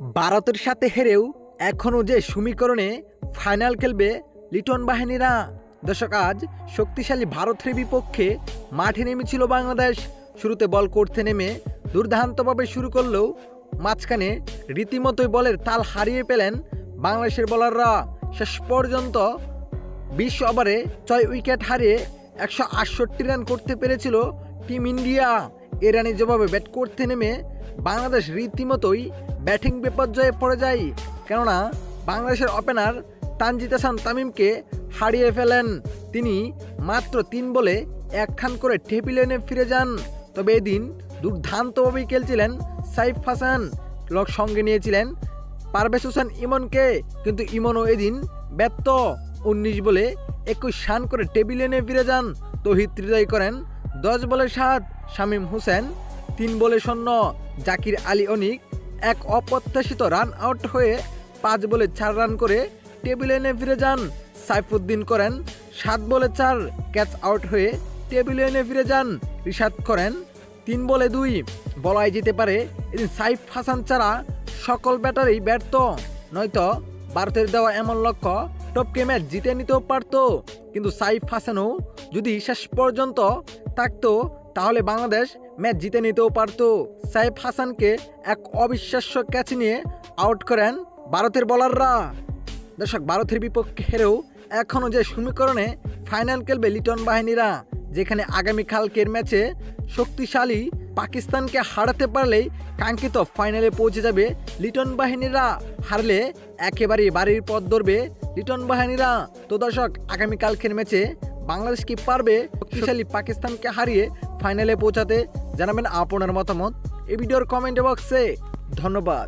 ভারতের সাথে হেরেও এখনও যে সমীকরণে ফাইনাল খেলবে লিটন বাহিনীরা। দর্শক, আজ শক্তিশালী ভারতের বিপক্ষে মাঠে নেমেছিল বাংলাদেশ। শুরুতে বল করতে নেমে দুর্দান্তভাবে শুরু করলেও মাঝখানে রীতিমতোই বলের তাল হারিয়ে পেলেন বাংলাদেশের বোলাররা। শেষ পর্যন্ত 20 ওভারে 6 উইকেট হারিয়ে 168 রান করতে পেরেছিল টিম ইন্ডিয়া। এ রানে জবাবে ব্যাট করতে নেমে বাংলাদেশ রীতিমতোই ব্যাটিং বিপর্যয়ে পড়ে যায়, কেননা বাংলাদেশের ওপেনার তানজিদ হাসান তামিমকে হারিয়ে ফেলেন। তিনি মাত্র 3 বলে 1 রান করে টেবিলে ফিরে যান। তবে এদিন দুর্দান্তভাবেই খেলছিলেন সাইফ হাসান, সঙ্গে নিয়েছিলেন পারভেজ হোসেন ইমনকে, কিন্তু ইমনও এদিন ব্যর্থ। 19 বলে 21 রান করে টেবিলে ফিরে যান। তৌহিদ হৃদয় করেন 10 বলে 7, শামীম হোসেন 3 বলে 0, জাকির আলী অনিক এক অপ্রত্যাশিত রান আউট হয়ে 5 বলে 4 রান করে টেবিলে ফিরে যান। সাইফুদ্দিন করেন 7 বলে 4, ক্যাচ আউট হয়ে টেবিলে ফিরে যান। রিশাদ করেন 3 বলে 2। বলাই যেতে পারে এদিন সাইফ হাসান ছাড়া সকল ব্যাটারই ব্যর্থ, নয়তো ভারতের দেওয়া এমন লক্ষ্য টপকে ম্যাচ জিতে নিতেও পারত। কিন্তু সাইফ হাসানও যদি শেষ পর্যন্ত থাকতো তাহলে বাংলাদেশ ম্যাচ জিতে নিতেও পারত। সাইফ হাসানকে এক অবিশ্বাস্য ক্যাচ নিয়ে আউট করেন ভারতের বোলাররা। দর্শক, ভারতের বিপক্ষে হেরেও এখনও যে সমীকরণে ফাইনাল খেলবে লিটন বাহিনীরা, যেখানে আগামীকালকের ম্যাচে শক্তিশালী পাকিস্তানকে হারাতে পারলেই কাঙ্ক্ষিত ফাইনালে পৌঁছে যাবে লিটন বাহিনীরা। হারলে একেবারেই বাড়ির পথ ধরবে লিটন বাহিনীরা। তো দর্শক, আগামীকালকের ম্যাচে বাংলাদেশ কি পারবে শক্তিশালী পাকিস্তানকে হারিয়ে ফাইনালে পৌঁছাতে? জানাবেন আপনার মতামত এই ভিডিওর কমেন্ট বক্সে। ধন্যবাদ।